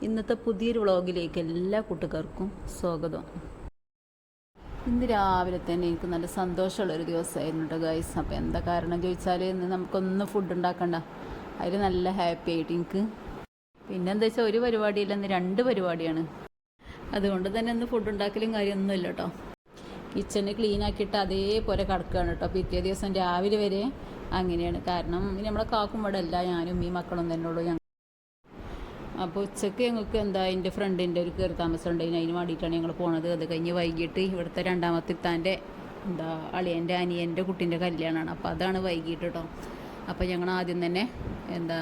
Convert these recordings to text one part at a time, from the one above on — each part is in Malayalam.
ഇന്നത്തെ പുതിയൊരു വ്ളോഗിലേക്ക് എല്ലാ കൂട്ടുകാർക്കും സ്വാഗതം. ഇന്ന് രാവിലെ തന്നെ എനിക്ക് നല്ല സന്തോഷമുള്ളൊരു ദിവസമായിരുന്നു കേട്ടോ ഗൈസ്. അപ്പോൾ എന്താ കാരണം ചോദിച്ചാൽ ഇന്ന് നമുക്കൊന്നും ഫുഡ് ഉണ്ടാക്കണ്ട, അതിൽ നല്ല ഹാപ്പി ആയിട്ട് എനിക്ക്. പിന്നെന്താ വെച്ചാൽ ഒരു പരിപാടിയില്ല, ഇന്ന് 2 പരിപാടിയാണ്. അതുകൊണ്ട് തന്നെ ഇന്ന് ഫുഡ് ഉണ്ടാക്കലും കാര്യമൊന്നുമില്ല കേട്ടോ. കിച്ചണ് ക്ലീൻ ആക്കിയിട്ട് അതേപോലെ കിടക്കുകയാണ് കേട്ടോ. പിറ്റേ ദിവസം രാവിലെ വരെ അങ്ങനെയാണ്. കാരണം നമ്മളെ കാക്കും ഇവിടെ അല്ല, ഞാനും ഈ മക്കളും തന്നെ ഉള്ളൂ. അപ്പോൾ ഉച്ചയ്ക്ക് ഞങ്ങൾക്ക് എന്താ എൻ്റെ ഫ്രണ്ടിൻ്റെ ഒരു കയറി താമസം ഉണ്ടായിരുന്നു, അതിന് വേണ്ടിയിട്ടാണ് ഞങ്ങൾ പോണത്. അത് കഴിഞ്ഞ് വൈകിട്ട് ഇവിടുത്തെ രണ്ടാമത്തെ ഇത്താൻ്റെ എന്താ അളിയൻ്റെ അനിയൻ്റെ കുട്ടീൻ്റെ കല്യാണമാണ്. അപ്പോൾ അതാണ് വൈകിട്ട് കേട്ടോ. അപ്പോൾ ഞങ്ങൾ ആദ്യം തന്നെ എന്താ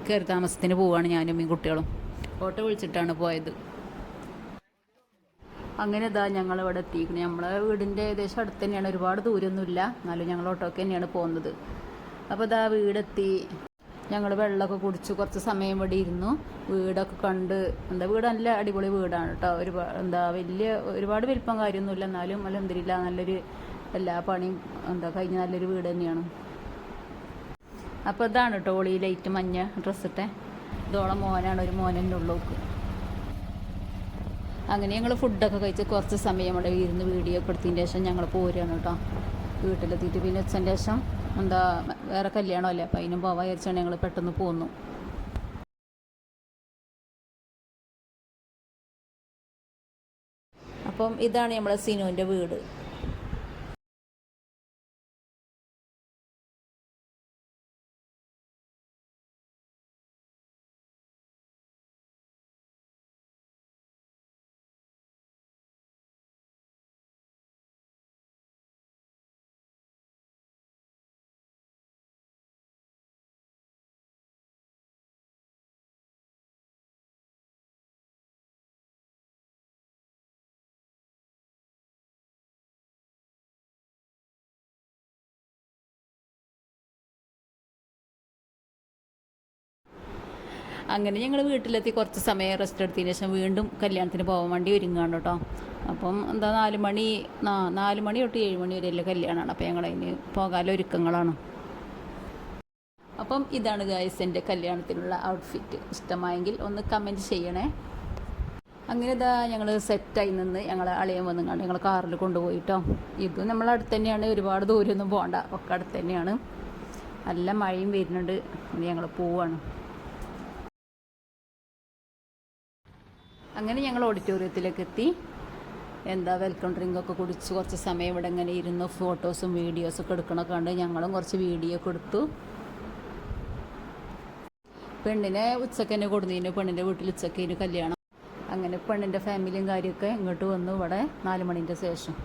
കയറി താമസത്തിന് പോവുകയാണ്, ഞാനും ഈ കുട്ടികളും. ഓട്ടോ വിളിച്ചിട്ടാണ് പോയത്. അങ്ങനെ ഇതാ ഞങ്ങളിവിടെ എത്തിയിരിക്കുന്നത്. നമ്മളെ വീടിൻ്റെ ഏകദേശം അടുത്ത് തന്നെയാണ്, ഒരുപാട് ദൂരമൊന്നുമില്ല, എന്നാലും ഞങ്ങൾ ഓട്ടോക്ക് തന്നെയാണ് പോകുന്നത്. അപ്പോൾ ഇതാ വീടെത്തി. ഞങ്ങൾ വെള്ളമൊക്കെ കുടിച്ച് കുറച്ച് സമയം ഇവിടെ ഇരുന്നു, വീടൊക്കെ കണ്ട്. വീട് നല്ല അടിപൊളി വീടാണ് കേട്ടോ. ഒരുപാട് വലിപ്പം കാര്യമൊന്നുമില്ല, എന്നാലും അൽഹംദുലില്ലാ നല്ലൊരു എല്ലാ പണിയും കഴിഞ്ഞ നല്ലൊരു വീട് തന്നെയാണ്. അപ്പോൾ ഇതാണ് കേട്ടോ ഓളി ലൈറ്റ് മഞ്ഞ ഡ്രസ്സിട്ടെ. ഇതോളം മോനാണ്, ഒരു മോനെന്നെ ഉള്ളൂക്ക്. അങ്ങനെ ഞങ്ങൾ ഫുഡൊക്കെ കഴിച്ച് കുറച്ച് സമയം ഇവിടെ ഇരുന്ന് വീഡിയോ ഒക്കെ എടുത്തതിന് ശേഷം ഞങ്ങൾ പോരുകയാണ് കേട്ടോ. വീട്ടിലെത്തിയിട്ട് പിന്നെ ഉച്ചൻ്റെ ശേഷം വേറെ കല്യാണമല്ലേ, അപ്പം അതിനും പോവാൻ വിചാരിച്ചാണ് ഞങ്ങൾ പെട്ടെന്ന് പോന്നു. അപ്പം ഇതാണ് നമ്മളെ സിനുവിൻ്റെ വീട്. അങ്ങനെ ഞങ്ങൾ വീട്ടിലെത്തി കുറച്ച് സമയം റെസ്റ്റ് എടുത്തതിന് ശേഷം വീണ്ടും കല്യാണത്തിന് പോകാൻ വേണ്ടി ഒരുങ്ങുകയാണ് കേട്ടോ. അപ്പം 4 മണി തൊട്ട് 7 മണി വരെയുള്ള കല്യാണമാണ്. അപ്പോൾ ഞങ്ങളതിന് പോകാനുള്ള ഒരുക്കങ്ങളാണ്. അപ്പം ഇതാണ് ഗായ്സ് എൻ്റെ കല്യാണത്തിനുള്ള ഔട്ട്ഫിറ്റ്. ഇഷ്ടമായെങ്കിൽ ഒന്ന് കമൻറ്റ് ചെയ്യണേ. അങ്ങനെ ഞങ്ങൾ സെറ്റായി നിന്ന് ഞങ്ങൾ അളിയൻ വന്നുകൊണ്ട് ഞങ്ങൾ കാറിൽ കൊണ്ടുപോയിട്ടോ. ഇത് നമ്മളടുത്ത് തന്നെയാണ്, ഒരുപാട് ദൂരമൊന്നും പോകണ്ട, ഒക്കെ അടുത്ത് തന്നെയാണ്. നല്ല മഴയും വരുന്നുണ്ട്. ഞങ്ങൾ പോവാണ്. അങ്ങനെ ഞങ്ങൾ ഓഡിറ്റോറിയത്തിലേക്ക് എത്തി. വെൽക്കം ഡ്രിങ്കൊക്കെ കുടിച്ച് കുറച്ച് സമയം ഇവിടെ ഇങ്ങനെ ഇരുന്ന് ഫോട്ടോസും വീഡിയോസൊക്കെ എടുക്കണമൊക്കെ കണ്ട് ഞങ്ങളും കുറച്ച് വീഡിയോ ഒക്കെ എടുത്തു. പെണ്ണിനെ ഉച്ചക്ക് തന്നെ കൊടുന്നതിന്, പെണ്ണിൻ്റെ വീട്ടിൽ ഉച്ചക്കേന് കല്യാണം. അങ്ങനെ പെണ്ണിൻ്റെ ഫാമിലിയും കാര്യമൊക്കെ ഇങ്ങോട്ട് വന്നു ഇവിടെ 4 മണിൻ്റെ ശേഷം.